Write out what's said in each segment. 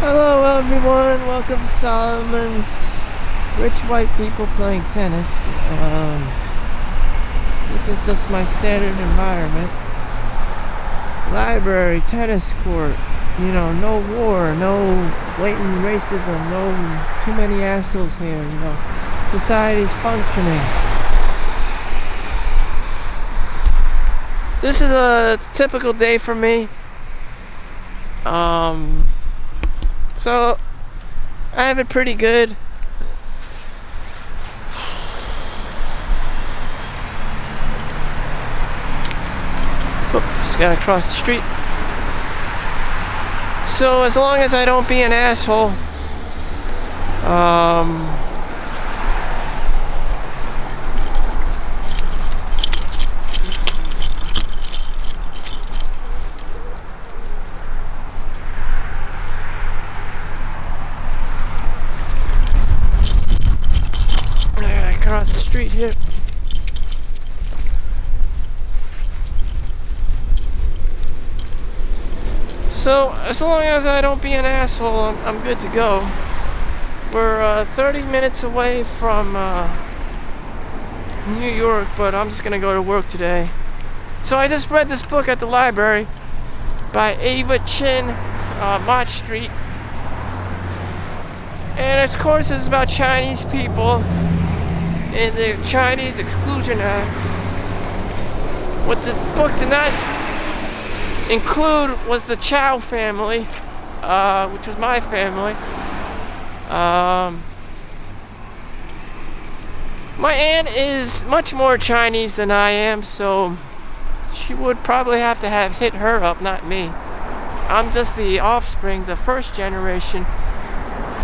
Hello everyone, welcome to Solomon's Rich White People Playing Tennis. This is just my standard environment. Library, tennis court, no war, no blatant racism, no too many assholes here, society's functioning. This is a typical day for me. So I have it pretty good. Just gotta cross the street. So as long as I don't be an asshole, across the street here. So as long as I don't be an asshole, I'm good to go. We're 30 minutes away from New York, but I'm just gonna go to work today. So I just read this book at the library by Ava Chin, Mott Street, and of course it's about Chinese people in the Chinese Exclusion Act. What the book did not include was the Chau family, which was my family. My aunt is much more Chinese than I am, so she would probably have to have hit her up, not me. I'm just the offspring, the first generation,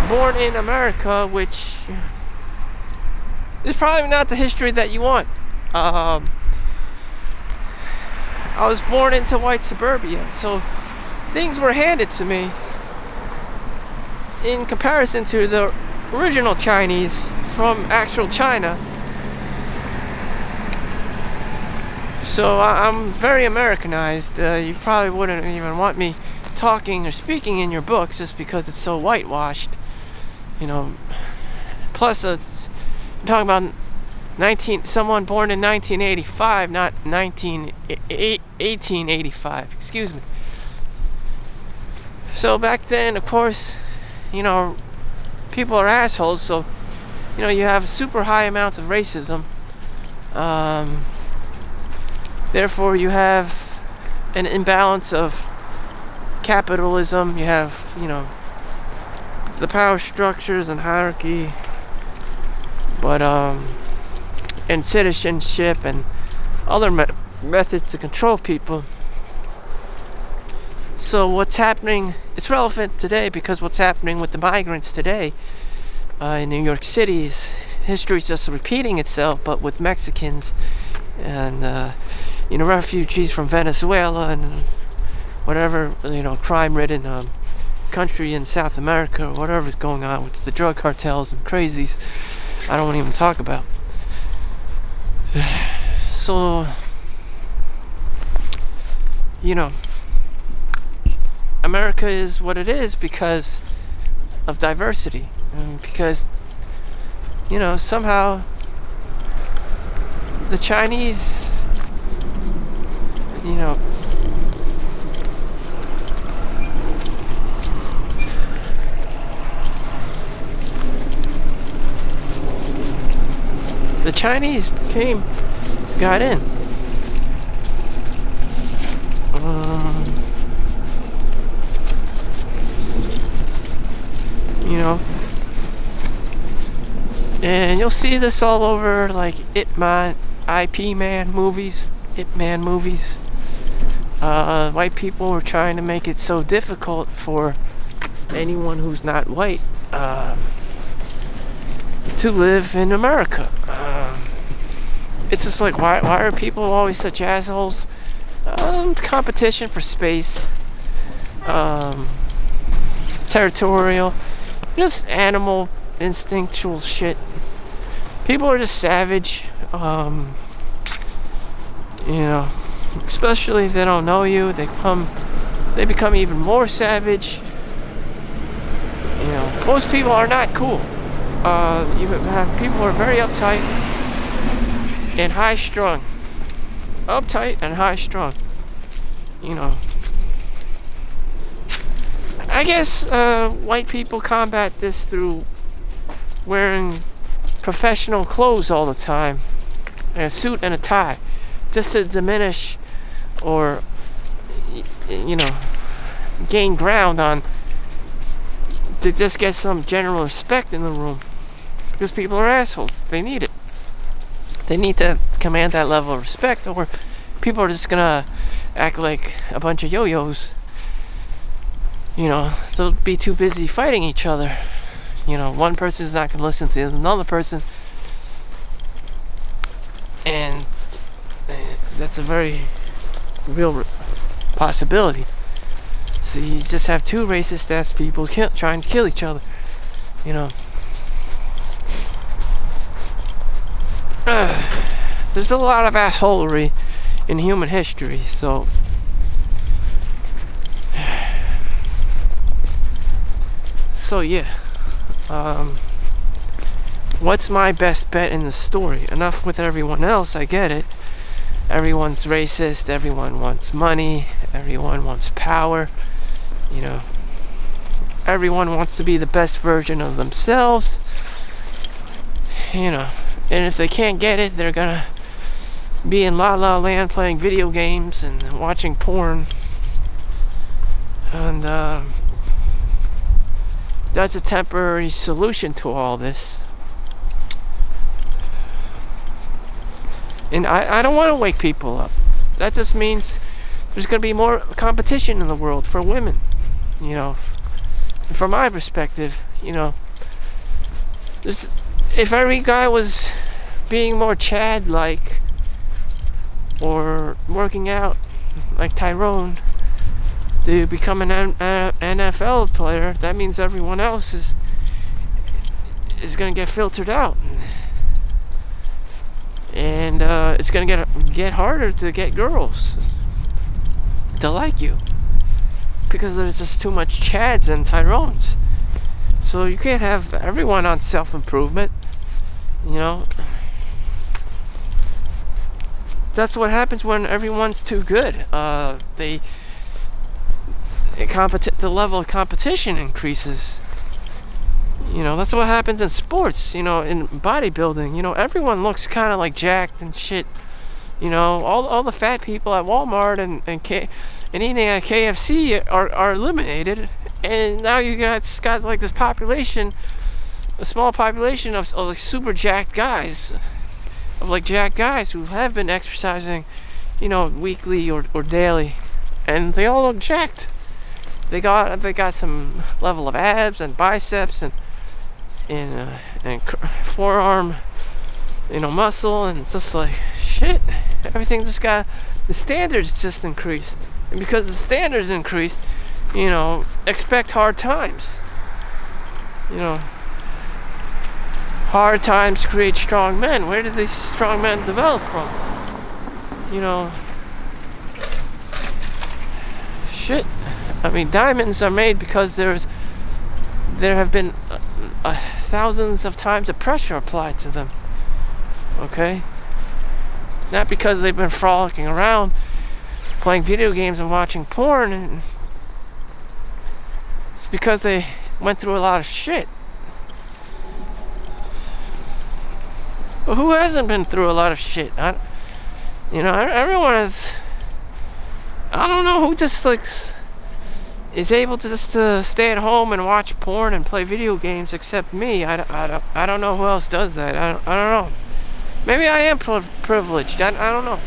born in America, which is probably not the history that you want. I was born into white suburbia, so things were handed to me in comparison to the original Chinese from actual China. So I'm very Americanized. You probably wouldn't even want me talking or speaking in your books just because it's so whitewashed. Plus it's I'm talking about someone born in 1985, not 1885, excuse me. So back then, of course, people are assholes, so you have super high amounts of racism. Therefore you have an imbalance of capitalism. You have the power structures and hierarchy, but and citizenship and other methods to control people. So what's happening, it's relevant today because what's happening with the migrants today in New York City's history is just repeating itself, but with Mexicans and refugees from Venezuela and whatever crime-ridden country in South America or whatever's going on with the drug cartels and crazies I don't want to even talk about. So America is what it is because of diversity, and because somehow the Chinese the Chinese got in. And you'll see this all over, like Ip Man movies. White people were trying to make it so difficult for anyone who's not white to live in America. It's just like, why are people always such assholes? Competition for space, territorial, just animal instinctual shit. People are just savage, especially if they don't know you. They become even more savage Most people are not cool. You have people who are very uptight and high strung. Uptight and high strung. I guess white people combat this through wearing professional clothes all the time, a suit and a tie, just to diminish or gain ground on, to just get some general respect in the room, because people are assholes. They need it. They need to command that level of respect, or people are just gonna act like a bunch of yo-yos. They'll be too busy fighting each other. One person's not gonna listen to another person, and that's a very real possibility. So you just have two racist ass people trying to kill each other. There's a lot of assholery in human history, so yeah. What's my best bet in the story? Enough with everyone else, I get it. Everyone's racist, everyone wants money, everyone wants power, everyone wants to be the best version of themselves, and if they can't get it, they're gonna be in La La Land playing video games and watching porn, and that's a temporary solution to all this. And I don't want to wake people up. That just means there's going to be more competition in the world for women. From my perspective, if every guy was being more Chad-like or working out like Tyrone to become an NFL player, that means everyone else is going to get filtered out. And it's going to get harder to get girls to like you, because there's just too much Chads and Tyrones. So you can't have everyone on self-improvement. That's what happens when everyone's too good. The level of competition increases. That's what happens in sports, in bodybuilding. Everyone looks kind of like jacked and shit. All the fat people at Walmart and eating at KFC are eliminated, and now you got like this population, a small population of like super jacked guys, who have been exercising, weekly or daily, and they all look jacked. They got some level of abs and biceps and forearm, muscle, and it's just like shit. Everything just got, the standards just increased, and because the standards increased, expect hard times. Hard times create strong men. Where did these strong men develop from? Shit. Diamonds are made because there have been thousands of times of pressure applied to them. Okay? Not because they've been frolicking around, playing video games and watching porn. And it's because they went through a lot of shit. But who hasn't been through a lot of shit? Everyone has. I don't know who just is able to just stay at home and watch porn and play video games except me. I don't know who else does that. I don't know. Maybe I am privileged. I don't know.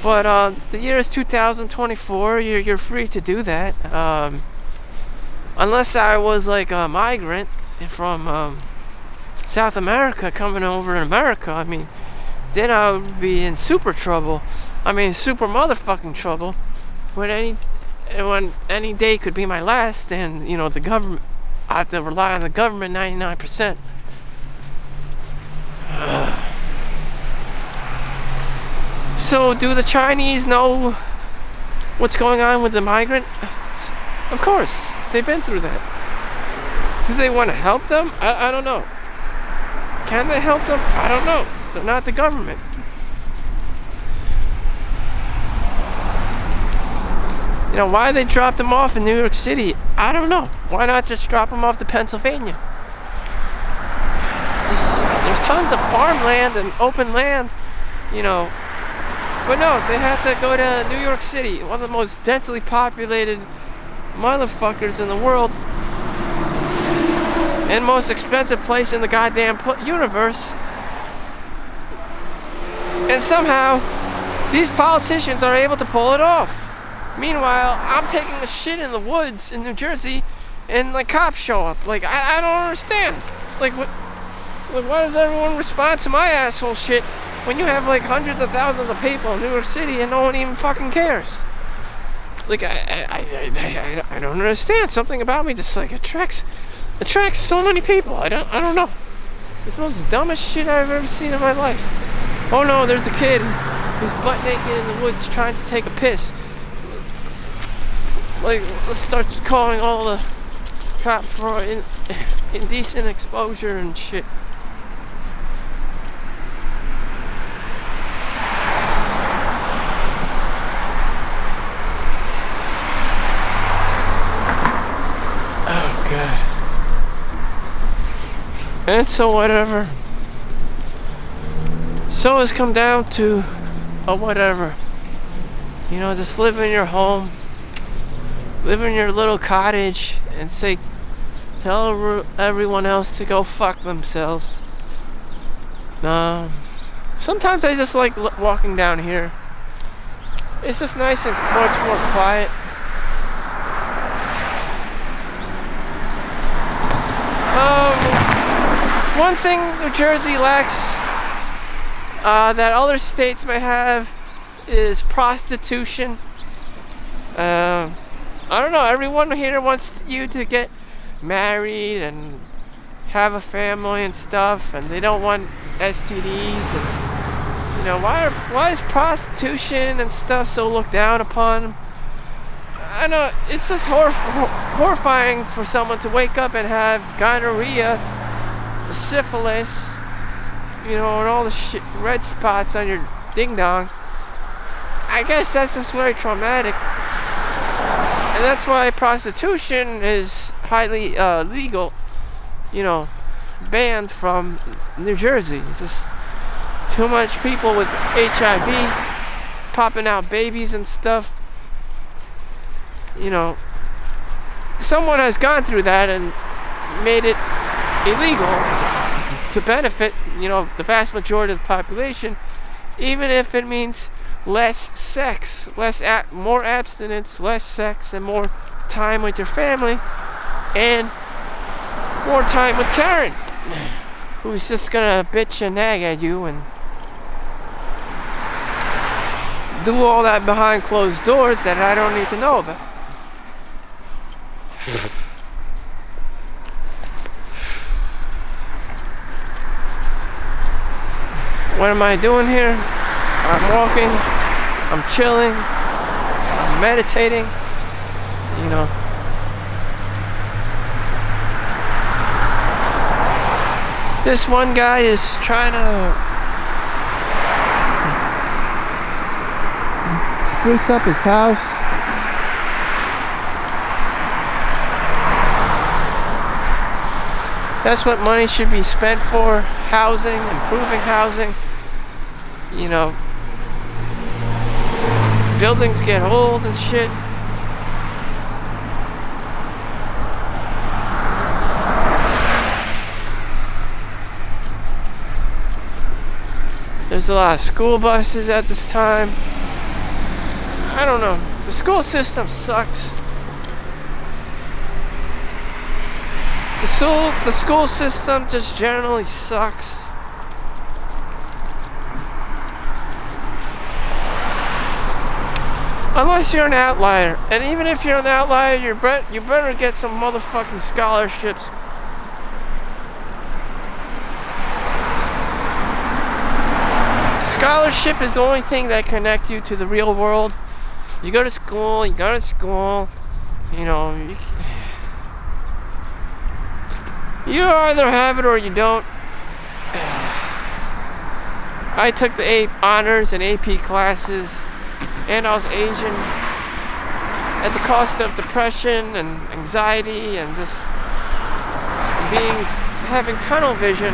But the year is 2024. You're free to do that. Unless I was like a migrant from South America coming over in America. Then I would be in super trouble. Super motherfucking trouble. When any day could be my last, and the government, I have to rely on the government 99%. So do the Chinese know what's going on with the migrant? Of course, they've been through that. Do they want to help them? I don't know. Can they help them? I don't know. They're not the government. You know, why they dropped them off in New York City? I don't know. Why not just drop them off to Pennsylvania? There's tons of farmland and open land, you know. But no, they have to go to New York City, one of the most densely populated motherfuckers in the world. And most expensive place in the goddamn universe. And somehow, these politicians are able to pull it off. Meanwhile, I'm taking a shit in the woods in New Jersey, and like cops show up. Like, I don't understand. Like, why does everyone respond to my asshole shit when you have like hundreds of thousands of people in New York City and no one even fucking cares? Like, I don't understand. Something about me just like attracts so many people. I don't know. It's the most dumbest shit I've ever seen in my life. Oh no, there's a kid who's butt naked in the woods trying to take a piss. Like, let's start calling all the cops for indecent exposure and shit. Oh god. And so whatever. So it's come down to a whatever. You know, just live in your home. Live in your little cottage and tell everyone else to go fuck themselves. Sometimes I just like walking down here. It's just nice and much more quiet. One thing New Jersey lacks that other states may have is prostitution. I don't know, everyone here wants you to get married and have a family and stuff, and they don't want STDs, and you know, why is prostitution and stuff so looked down upon? I know, it's just horrifying for someone to wake up and have gonorrhea, syphilis, you know, and all the red spots on your ding-dong. I guess that's just very traumatic. And that's why prostitution is highly legal, you know, banned from New Jersey. It's just too much people with HIV popping out babies and stuff. You know, someone has gone through that and made it illegal to benefit, you know, the vast majority of the population, even if it means less sex, more abstinence, less sex, and more time with your family, and more time with Karen, who's just gonna bitch and nag at you and do all that behind closed doors that I don't need to know about. What am I doing here? I'm walking, I'm chilling, I'm meditating, you know. This one guy is trying to spruce up his house. That's what money should be spent for, housing, improving housing. You know, buildings get old and shit. There's a lot of school buses at this time. I don't know. The school system sucks. The school system just generally sucks. Unless you're an outlier. And even if you're an outlier, you better get some motherfucking scholarships. Scholarship is the only thing that connects you to the real world. You go to school, you know, You either have it or you don't. I took the honors and AP classes, and I was Asian, at the cost of depression and anxiety and just having tunnel vision.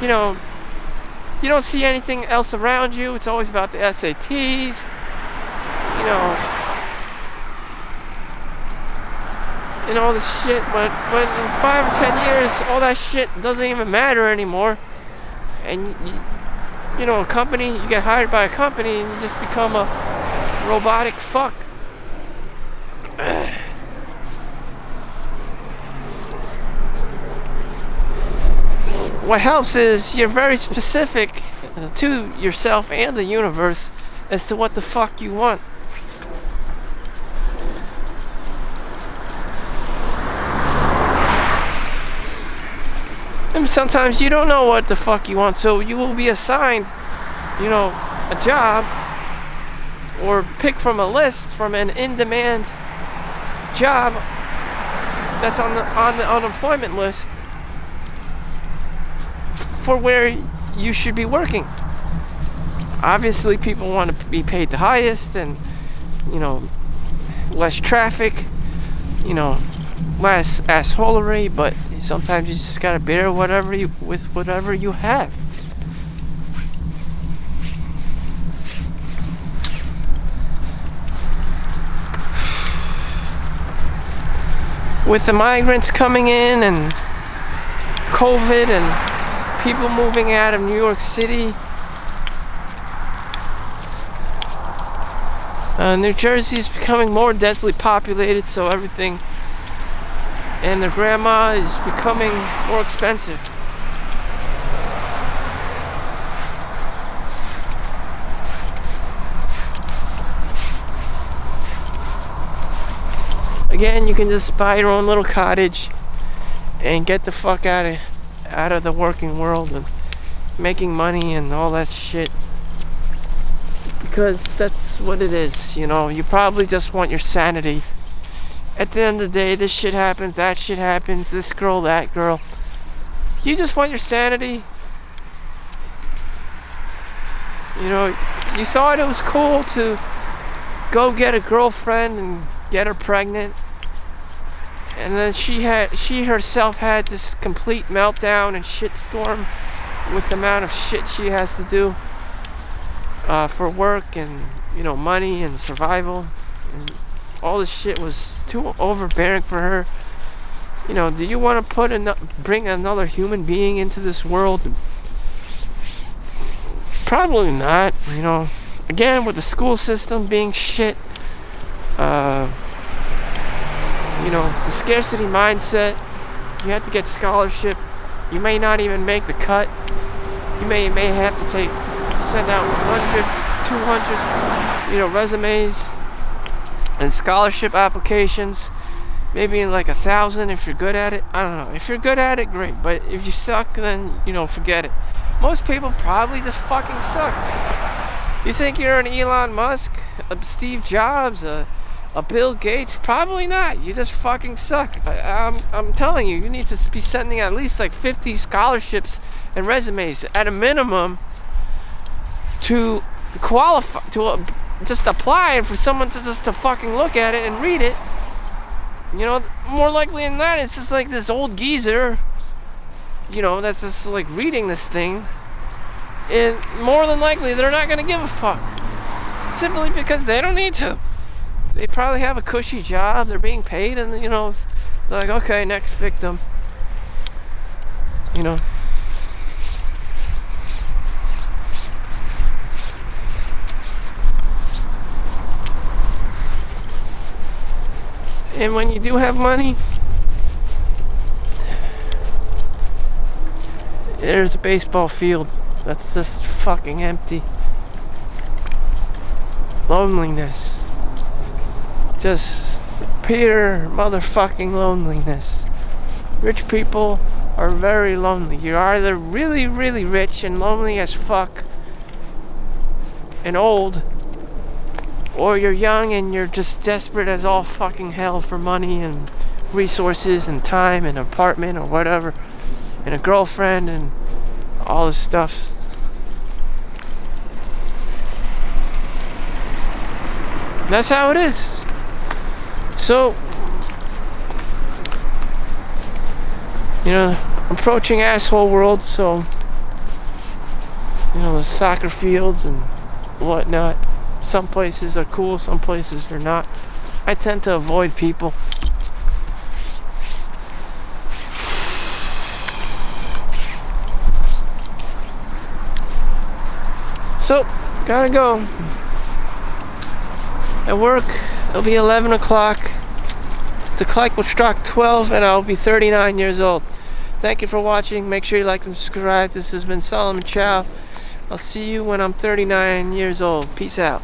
You know, you don't see anything else around you. It's always about the SATs, you know, and all this shit. But in 5 or 10 years, all that shit doesn't even matter anymore. And you know, a company, you get hired by a company and you just become a robotic fuck. What helps is you're very specific to yourself and the universe as to what the fuck you want. And sometimes you don't know what the fuck you want, so you will be assigned, you know, a job or pick from a list from an in-demand job that's on the unemployment list for where you should be working. Obviously, people want to be paid the highest, and you know, less traffic, you know, less assholery, but sometimes you just gotta bear whatever you have. With the migrants coming in and COVID and people moving out of New York City, New Jersey is becoming more densely populated, so everything and their grandma is becoming more expensive. Again, you can just buy your own little cottage and get the fuck out of the working world and making money and all that shit, because that's what it is. You know, you probably just want your sanity. At the end of the day, this shit happens, that shit happens, this girl, that girl. You just want your sanity. You know, you thought it was cool to go get a girlfriend and get her pregnant, and then she herself had this complete meltdown and shitstorm with the amount of shit she has to do for work and, you know, money and survival, and all this shit was too overbearing for her. You know, do you want to bring another human being into this world? Probably not. You know, again, with the school system being shit, you know, the scarcity mindset. You have to get scholarship. You may not even make the cut. You may have to send out 100, 200, you know, resumes and scholarship applications. Maybe in like 1,000 if you're good at it. I don't know. If you're good at it, great. But if you suck, then, you know, forget it. Most people probably just fucking suck. You think you're an Elon Musk, a Steve Jobs, a Bill Gates? Probably not. You just fucking suck. I'm telling you, you need to be sending at least like 50 scholarships and resumes at a minimum to qualify, to just apply, and for someone to fucking look at it and read it. You know, more likely than that, it's just like this old geezer, you know, that's just like reading this thing. And more than likely, they're not going to give a fuck. Simply because they don't need to. They probably have a cushy job, they're being paid, and, you know, they're like, okay, next victim. You know. And when you do have money, there's a baseball field that's just fucking empty. Loneliness. Just pure motherfucking loneliness. Rich people are very lonely. You're either really, really rich and lonely as fuck and old, or you're young and you're just desperate as all fucking hell for money and resources and time and an apartment or whatever, and a girlfriend and all this stuff. That's how it is. So, approaching asshole world, so, the soccer fields and whatnot. Some places are cool, some places are not. I tend to avoid people. So, gotta go. At work, it'll be 11 o'clock. The clock will strike 12 and I'll be 39 years old. Thank you for watching. Make sure you like and subscribe. This has been Solomon Chau. I'll see you when I'm 39 years old. Peace out.